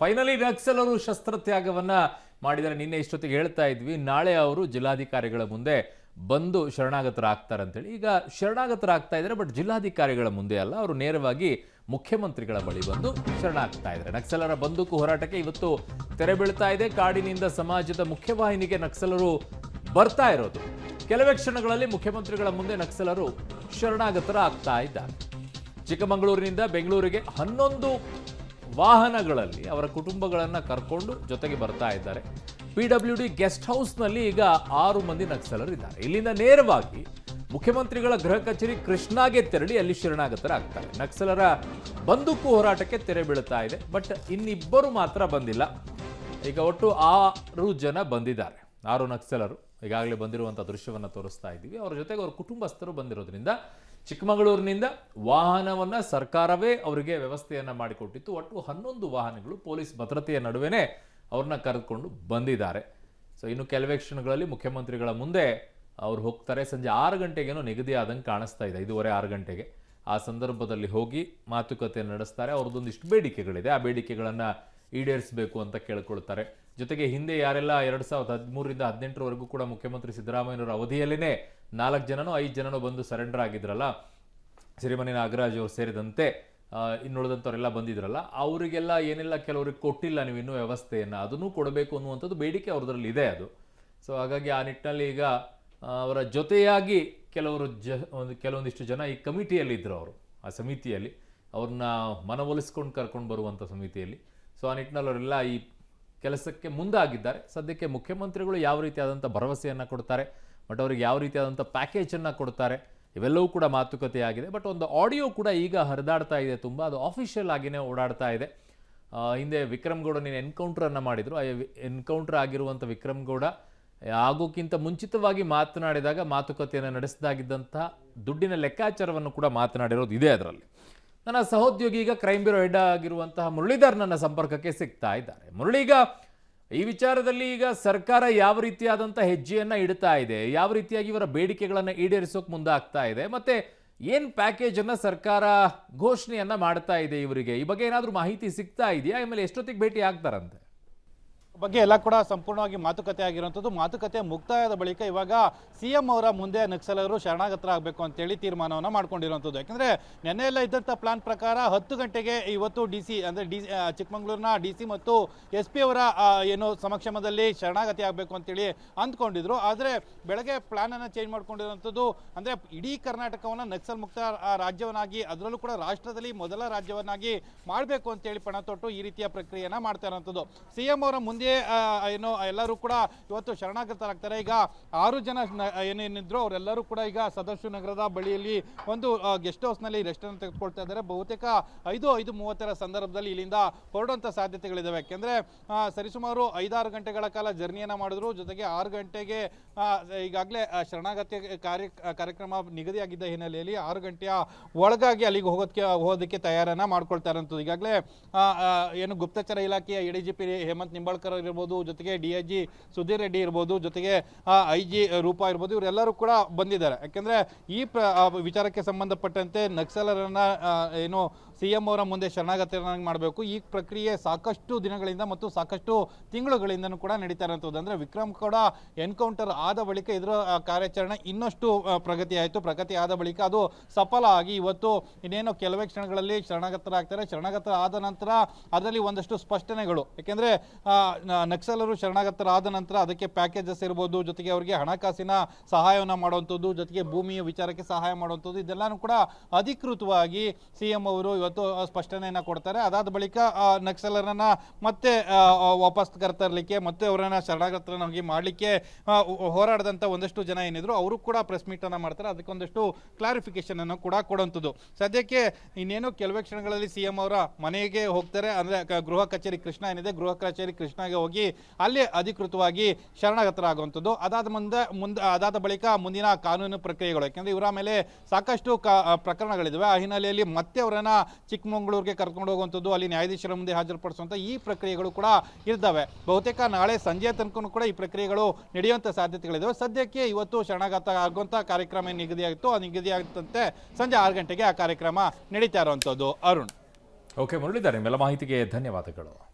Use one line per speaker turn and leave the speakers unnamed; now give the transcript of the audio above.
Finally ನಕ್ಸಲರು ಶಸ್ತ್ರತ್ಯಾಗವನ್ನ ಮಾಡಿದರೆ ನಿನ್ನೆ ಇಷ್ಟೊತ್ತಿಗೆ ಹೇಳ್ತಾ ಇದ್ವಿ ನಾಳೆ ಅವರು ಜಿಲ್ಲಾಧಿಕಾರಿಗಳ ಮುಂದೆ ಬಂದು ಶರಣಾಗತರಾಗ್ತಾರೆ ಅಂತೇಳಿ. ಈಗ ಶರಣಾಗತರಾಗ್ತಾ ಇದ್ದಾರೆ, ಬಟ್ ಜಿಲ್ಲಾಧಿಕಾರಿಗಳ ಮುಂದೆ ಅಲ್ಲ, ಅವರು ನೇರವಾಗಿ ಮುಖ್ಯಮಂತ್ರಿಗಳ ಬಳಿ ಬಂದು ಶರಣಾಗ್ತಾ ಇದ್ದಾರೆ. ನಕ್ಸಲರ ಬಂದೂಕು ಹೋರಾಟಕ್ಕೆ ಇವತ್ತು ತೆರೆ ಬೀಳ್ತಾ ಇದೆ. ಕಾಡಿನಿಂದ ಸಮಾಜದ ಮುಖ್ಯವಾಹಿನಿಗೆ ನಕ್ಸಲರು ಬರ್ತಾ ಇರೋದು. ಕೆಲವೇ ಕ್ಷಣಗಳಲ್ಲಿ ಮುಖ್ಯಮಂತ್ರಿಗಳ ಮುಂದೆ ನಕ್ಸಲರು ಶರಣಾಗತರಾಗ್ತಾ ಇದ್ದಾರೆ. ಚಿಕ್ಕಮಗಳೂರಿನಿಂದ ಬೆಂಗಳೂರಿಗೆ 11 ವಾಹನಗಳಲ್ಲಿ ಅವರ ಕುಟುಂಬಗಳನ್ನು ಕರ್ಕೊಂಡು ಜೊತೆಗೆ ಬರ್ತಾ ಇದ್ದಾರೆ. PWD ಗೆಸ್ಟ್ ಹೌಸ್ನಲ್ಲಿ ಈಗ 6 ಮಂದಿ ನಕ್ಸಲರು ಇದ್ದಾರೆ. ಇಲ್ಲಿಂದ ನೇರವಾಗಿ ಮುಖ್ಯಮಂತ್ರಿಗಳ ಗೃಹ ಕಚೇರಿ ಕೃಷ್ಣಾಗೆ ತೆರಳಿ ಅಲ್ಲಿ ಶರಣಾಗತರಾಗ್ತಾರೆ. ನಕ್ಸಲರ ಬಂದೂಕು ಹೋರಾಟಕ್ಕೆ ತೆರೆ ಬೀಳ್ತಾ ಇದೆ, ಬಟ್ ಇನ್ನಿಬ್ಬರು ಮಾತ್ರ ಬಂದಿಲ್ಲ. ಈಗ ಒಟ್ಟು 6 ಜನ ಬಂದಿದ್ದಾರೆ. 6 ನಕ್ಸಲರು ಈಗಾಗಲೇ ಬಂದಿರುವಂಥ ದೃಶ್ಯವನ್ನು ತೋರಿಸ್ತಾ ಇದ್ದೀವಿ. ಅವರ ಜೊತೆಗೆ ಅವ್ರ ಕುಟುಂಬಸ್ಥರು ಬಂದಿರೋದ್ರಿಂದ ಚಿಕ್ಕಮಗಳೂರಿನಿಂದ ವಾಹನವನ್ನು ಸರ್ಕಾರವೇ ಅವರಿಗೆ ವ್ಯವಸ್ಥೆಯನ್ನು ಮಾಡಿಕೊಟ್ಟಿತ್ತು. ಒಟ್ಟು 11 ವಾಹನಗಳು ಪೊಲೀಸ್ ಭದ್ರತೆಯ ನಡುವೆನೇ ಅವ್ರನ್ನ ಕರೆದುಕೊಂಡು ಬಂದಿದ್ದಾರೆ. ಸೊ ಇನ್ನು ಕೆಲವೇ ಕ್ಷಣಗಳಲ್ಲಿ ಮುಖ್ಯಮಂತ್ರಿಗಳ ಮುಂದೆ ಅವ್ರು ಹೋಗ್ತಾರೆ. ಸಂಜೆ 6 ಗಂಟೆಗೇನೋ ನಿಗದಿ ಆದಂಗೆ ಕಾಣಿಸ್ತಾ ಇದೆ, 5:15-6 ಗಂಟೆಗೆ. ಆ ಸಂದರ್ಭದಲ್ಲಿ ಹೋಗಿ ಮಾತುಕತೆ ನಡೆಸ್ತಾರೆ. ಅವ್ರದ್ದೊಂದಿಷ್ಟು ಬೇಡಿಕೆಗಳಿದೆ, ಆ ಬೇಡಿಕೆಗಳನ್ನು ಈಡೇರಿಸಬೇಕು ಅಂತ ಕೇಳ್ಕೊಳ್ತಾರೆ. ಜೊತೆಗೆ ಹಿಂದೆ ಯಾರೆಲ್ಲ 2013ರಿಂದ 2018ರವರೆಗೂ ಕೂಡ ಮುಖ್ಯಮಂತ್ರಿ ಸಿದ್ದರಾಮಯ್ಯನವರ ಅವಧಿಯಲ್ಲೇ 4 ಜನನೋ 5 ಜನನೋ ಬಂದು ಸರೆಂಡರ್ ಆಗಿದ್ರಲ್ಲ, ಸಿರಿಮನೆ ನಾಗರಾಜ್ ಅವರು ಸೇರಿದಂತೆ ಇನ್ನುಳಿದಂಥವರೆಲ್ಲ ಬಂದಿದ್ರಲ್ಲ, ಅವರಿಗೆಲ್ಲ ಏನೆಲ್ಲ ಕೆಲವರಿಗೆ ಕೊಟ್ಟಿಲ್ಲ ನೀವು ಇನ್ನೂ ವ್ಯವಸ್ಥೆಯನ್ನು, ಅದನ್ನು ಕೊಡಬೇಕು ಅನ್ನುವಂಥದ್ದು ಬೇಡಿಕೆ ಅವ್ರದ್ರಲ್ಲಿ ಇದೆ ಅದು. ಸೊ ಹಾಗಾಗಿ ಆ ನಿಟ್ಟಿನಲ್ಲಿ ಈಗ ಅವರ ಜೊತೆಯಾಗಿ ಕೆಲವೊಂದಿಷ್ಟು ಜನ ಈ ಕಮಿಟಿಯಲ್ಲಿ ಇದ್ದರು. ಅವರು ಆ ಸಮಿತಿಯಲ್ಲಿ ಅವ್ರನ್ನ ಮನವೊಲಿಸ್ಕೊಂಡು ಕರ್ಕೊಂಡು ಬರುವಂಥ ಸಮಿತಿಯಲ್ಲಿ. ಸೊ ಆ ನಿಟ್ಟಿನಲ್ಲಿ ಅವರೆಲ್ಲ ಈ ಕೆಲಸಕ್ಕೆ ಮುಂದಾಗಿದ್ದಾರೆ. ಸದ್ಯಕ್ಕೆ ಮುಖ್ಯಮಂತ್ರಿಗಳು ಯಾವ ರೀತಿಯಾದಂಥ ಭರವಸೆಯನ್ನು ಕೊಡ್ತಾರೆ, ಬಟ್ ಅವ್ರಿಗೆ ಯಾವ ರೀತಿಯಾದಂಥ ಪ್ಯಾಕೇಜನ್ನು ಕೊಡ್ತಾರೆ, ಇವೆಲ್ಲವೂ ಕೂಡ ಮಾತುಕತೆ ಆಗಿದೆ. ಬಟ್ ಒಂದು ಆಡಿಯೋ ಕೂಡ ಈಗ ಹರಿದಾಡ್ತಾ ಇದೆ, ತುಂಬ ಅದು ಆಫಿಷಿಯಲ್ ಆಗಿಯೇ ಓಡಾಡ್ತಾ ಇದೆ. ಹಿಂದೆ ವಿಕ್ರಮ್ ಗೌಡ ನೀನು ಎನ್ಕೌಂಟ್ರನ್ನು ಮಾಡಿದರು. ಆ ಎನ್ಕೌಂಟ್ರ್ ಆಗಿರುವಂಥ ವಿಕ್ರಮ್ ಗೌಡ ಆಗೋಕ್ಕಿಂತ ಮುಂಚಿತವಾಗಿ ಮಾತನಾಡಿದಾಗ ಮಾತುಕತೆಯನ್ನು ನಡೆಸಿದಾಗಿದ್ದಂಥ ದುಡ್ಡಿನ ಲೆಕ್ಕಾಚಾರವನ್ನು ಕೂಡ ಮಾತನಾಡಿರೋದು ಇದೆ ಅದರಲ್ಲಿ. ನನ್ನ ಸಹೋದ್ಯೋಗಿ ಈಗ ಕ್ರೈಮ್ ಬ್ಯೂರೋ ಹೆಡ್ ಆಗಿರುವಂತಹ ಮುರಳೀಧರ್ ನನ್ನ ಸಂಪರ್ಕಕ್ಕೆ ಸಿಗ್ತಾ ಇದ್ದಾರೆ. ಮುರಳೀಗ ಈ ವಿಚಾರದಲ್ಲಿ ಈಗ ಸರ್ಕಾರ ಯಾವ ರೀತಿಯಾದಂಥ ಹೆಜ್ಜೆಯನ್ನು ಇಡ್ತಾ ಇದೆ, ಯಾವ ರೀತಿಯಾಗಿ ಇವರ ಬೇಡಿಕೆಗಳನ್ನು ಈಡೇರಿಸೋಕೆ ಮುಂದಾಗ್ತಾ ಇದೆ, ಮತ್ತೆ ಏನು ಪ್ಯಾಕೇಜನ್ನು ಸರ್ಕಾರ ಘೋಷಣೆಯನ್ನು ಮಾಡ್ತಾ ಇದೆ ಇವರಿಗೆ, ಈ ಬಗ್ಗೆ ಏನಾದರೂ ಮಾಹಿತಿ ಸಿಗ್ತಾ ಇದೆಯಾ? ಆಮೇಲೆ ಎಷ್ಟೊತ್ತಿಗೆ ಭೇಟಿ ಆಗ್ತಾರಂತೆ
ಬಗ್ಗೆ ಎಲ್ಲ ಕೂಡ ಸಂಪೂರ್ಣವಾಗಿ ಮಾತುಕತೆ ಆಗಿರುವಂಥದ್ದು. ಮಾತುಕತೆ ಮುಕ್ತಾಯದ ಬಳಿಕ ಇವಾಗ CM ಅವರ ಮುಂದೆ ನಕ್ಸಲರು ಶರಣಾಗತರಾಗಬೇಕು ಅಂತೇಳಿ ತೀರ್ಮಾನವನ್ನು ಮಾಡ್ಕೊಂಡಿರುವಂಥದ್ದು. ಯಾಕಂದರೆ ನೆನ್ನೆ ಎಲ್ಲ ಇದ್ದಂಥ ಪ್ಲಾನ್ ಪ್ರಕಾರ 10 ಗಂಟೆಗೆ ಇವತ್ತು DC ಅಂದರೆ ಚಿಕ್ಕಮಗಳೂರಿನ DC ಮತ್ತು SP ಅವರ ಏನು ಸಮಕ್ಷಮದಲ್ಲಿ ಶರಣಾಗತಿ ಆಗಬೇಕು ಅಂತೇಳಿ ಅಂದ್ಕೊಂಡಿದ್ರು. ಆದರೆ ಬೆಳಗ್ಗೆ ಪ್ಲಾನನ್ನು ಚೇಂಜ್ ಮಾಡ್ಕೊಂಡಿರುವಂಥದ್ದು. ಅಂದರೆ ಇಡೀ ಕರ್ನಾಟಕವನ್ನು ನಕ್ಸಲ್ ಮುಕ್ತ ರಾಜ್ಯವನ್ನಾಗಿ, ಅದರಲ್ಲೂ ಕೂಡ ರಾಷ್ಟ್ರದಲ್ಲಿ ಮೊದಲ ರಾಜ್ಯವನ್ನಾಗಿ ಮಾಡಬೇಕು ಅಂತೇಳಿ ಪಣ ತೊಟ್ಟು ಈ ರೀತಿಯ ಪ್ರಕ್ರಿಯೆಯನ್ನು ಮಾಡ್ತಾ ಇರುವಂಥದ್ದು. CM ಅವರ ಮುಂದೆ ಏನು ಎಲ್ಲರೂ ಕೂಡ ಇವತ್ತು ಶರಣಾಗತರಾಗ್ತಾರೆ. ಈಗ 6 ಜನ ಏನೇನಿದ್ರು ಅವರೆಲ್ಲರೂ ಕೂಡ ಈಗ ಸದಾಶಿವ ನಗರದ ಬಳಿಯಲ್ಲಿ ಒಂದು ಗೆಸ್ಟ್ ಹೌಸ್ನಲ್ಲಿ ರೆಸ್ಟ್ ಅನ್ನು ತೆಗೆದುಕೊಳ್ತಾ ಇದ್ದಾರೆ. ಬಹುತೇಕ 5:30ರ ಸಂದರ್ಭದಲ್ಲಿ ಇಲ್ಲಿಂದ ಹೊರಡುವಂಥ ಸಾಧ್ಯತೆಗಳಿದ್ದಾವೆ. ಯಾಕೆಂದರೆ ಸರಿಸುಮಾರು 5-6 ಗಂಟೆಗಳ ಕಾಲ ಜರ್ನಿಯನ್ನು ಮಾಡಿದ್ರು. ಜೊತೆಗೆ 6 ಗಂಟೆಗೆ ಈಗಾಗಲೇ ಶರಣಾಗತಿ ಕಾರ್ಯಕ್ರಮ ನಿಗದಿಯಾಗಿದ್ದ ಹಿನ್ನೆಲೆಯಲ್ಲಿ 6 ಗಂಟೆಯ ಒಳಗಾಗಿ ಅಲ್ಲಿಗೆ ಹೋಗೋದಕ್ಕೆ ತಯಾರನ್ನು ಮಾಡ್ಕೊಳ್ತಾ ಇರೋಂಥದ್ದು. ಈಗಾಗಲೇ ಏನು ಗುಪ್ತಚರ ಇಲಾಖೆಯ ADGP ಹೇಮಂತ್ ನಿಂಬಾಳ್ಕರ್ ಇರ್ಬೋದು, ಜೊತೆಗೆ DIG ಸುಧೀರ್ ರೆಡ್ಡಿ ಇರ್ಬೋದು, ಜೊತೆಗೆ IG ರೂಪಾ ಇರ್ಬೋದು, ಇವರೆಲ್ಲರೂ ಕೂಡ ಬಂದಿದ್ದಾರೆ. ಯಾಕೆಂದರೆ ಈ ವಿಚಾರಕ್ಕೆ ಸಂಬಂಧಪಟ್ಟಂತೆ ನಕ್ಸಲರನ್ನ ಏನು CM ಅವರ ಮುಂದೆ ಶರಣಾಗತರನ್ನಾಗಿ ಮಾಡಬೇಕು. ಈ ಪ್ರಕ್ರಿಯೆ ಸಾಕಷ್ಟು ದಿನಗಳಿಂದ ಮತ್ತು ಸಾಕಷ್ಟು ತಿಂಗಳುಗಳಿಂದನೂ ಕೂಡ ನಡೀತಾ ಇರುವಂಥದ್ದು. ಅಂದರೆ ವಿಕ್ರಮ್ ಗೌಡ ಎನ್ಕೌಂಟರ್ ಆದ ಬಳಿಕ ಇದರ ಕಾರ್ಯಾಚರಣೆ ಇನ್ನಷ್ಟು ಪ್ರಗತಿ ಆಯಿತು. ಪ್ರಗತಿ ಆದ ಬಳಿಕ ಅದು ಸಫಲ ಆಗಿ ಇವತ್ತು ಇನ್ನೇನು ಕೆಲವೇ ಕ್ಷಣಗಳಲ್ಲಿ ಶರಣಾಗತರಾಗ್ತಾರೆ. ಶರಣಾಗತ ಆದ ನಂತರ ಅದರಲ್ಲಿ ಒಂದಷ್ಟು ಸ್ಪಷ್ಟನೆಗಳು, ಯಾಕೆಂದರೆ ನಕ್ಸಲರು ಶರಣಾಗತರಾದ ನಂತರ ಅದಕ್ಕೆ ಪ್ಯಾಕೇಜಸ್ ಇರ್ಬೋದು, ಜೊತೆಗೆ ಅವರಿಗೆ ಹಣಕಾಸಿನ ಸಹಾಯವನ್ನು ಮಾಡುವಂಥದ್ದು, ಜೊತೆಗೆ ಭೂಮಿಯ ವಿಚಾರಕ್ಕೆ ಸಹಾಯ ಮಾಡುವಂಥದ್ದು, ಇದೆಲ್ಲನೂ ಕೂಡ ಅಧಿಕೃತವಾಗಿ CM ಅವರು ಇವತ್ತು ಸ್ಪಷ್ಟನೆಯನ್ನು ಕೊಡ್ತಾರೆ. ಅದಾದ ಬಳಿಕ ನಕ್ಸಲರನ್ನ ಮತ್ತೆ ವಾಪಸ್ ಕರ್ತರಲಿಕ್ಕೆ, ಮತ್ತೆ ಅವರನ್ನ ಶರಣಾಗತರನ್ನಾಗಿ ಮಾಡಲಿಕ್ಕೆ ಹೋರಾಡದಂಥ ಒಂದಷ್ಟು ಜನ ಏನಿದ್ರು ಅವರು ಕೂಡ ಪ್ರೆಸ್ ಮೀಟನ್ನು ಮಾಡ್ತಾರೆ. ಅದಕ್ಕೊಂದಷ್ಟು ಕ್ಲಾರಿಫಿಕೇಶನ್ ಅನ್ನು ಕೂಡ ಕೊಡುವಂಥದ್ದು. ಸದ್ಯಕ್ಕೆ ಇನ್ನೇನು ಕೆಲವೇ ಕ್ಷಣಗಳಲ್ಲಿ CM ಅವರ ಮನೆಗೆ ಹೋಗ್ತಾರೆ. ಅಂದರೆ ಗೃಹ ಕಚೇರಿ ಕೃಷ್ಣ ಏನಿದೆ, ಗೃಹ ಕಚೇರಿ ಕೃಷ್ಣಗೆ ಹೋಗಿ ಅಲ್ಲಿ ಅಧಿಕೃತವಾಗಿ ಶರಣಾಗತರಾಗುವಂಥದ್ದು. ಅದಾದ ಬಳಿಕ ಮುಂದಿನ ಕಾನೂನು ಪ್ರಕ್ರಿಯೆಗಳು, ಯಾಕೆಂದರೆ ಇವರ ಮೇಲೆ ಸಾಕಷ್ಟು ಪ್ರಕರಣಗಳಿದ್ದಾವೆ. ಆ ಹಿನ್ನೆಲೆಯಲ್ಲಿ ಮತ್ತೆ ಅವರನ್ನ ಚಿಕ್ಕಮಗಳೂರಿಗೆ ಕರ್ಕೊಂಡು ಹೋಗುವಂಥದ್ದು, ಅಲ್ಲಿ ನ್ಯಾಯಾಧೀಶರ ಮುಂದೆ ಹಾಜರುಪಡಿಸುವಂಥ ಈ ಪ್ರಕ್ರಿಯೆಗಳು ಕೂಡ ಇರ್ತವೆ. ಬಹುತೇಕ ನಾಳೆ ಸಂಜೆ ತನಕ ಕೂಡ ಈ ಪ್ರಕ್ರಿಯೆಗಳು ನಡೆಯುವಂಥ ಸಾಧ್ಯತೆಗಳಿದ್ದಾವೆ. ಸದ್ಯಕ್ಕೆ ಇವತ್ತು ಶರಣಾಗತ ಆಗುವಂಥ ಕಾರ್ಯಕ್ರಮ ನಿಗದಿಯಾಗಿತ್ತು. ಆ ನಿಗದಿಯಾದಂತೆ ಸಂಜೆ 6 ಗಂಟೆಗೆ ಆ ಕಾರ್ಯಕ್ರಮ ನಡೀತಾ ಇರುವಂಥದ್ದು. ಅರುಣ್.
ಓಕೆ ಮುರಳೀಧರ್, ನಿಮ್ಮೆಲ್ಲ ಮಾಹಿತಿಗೆ ಧನ್ಯವಾದಗಳು.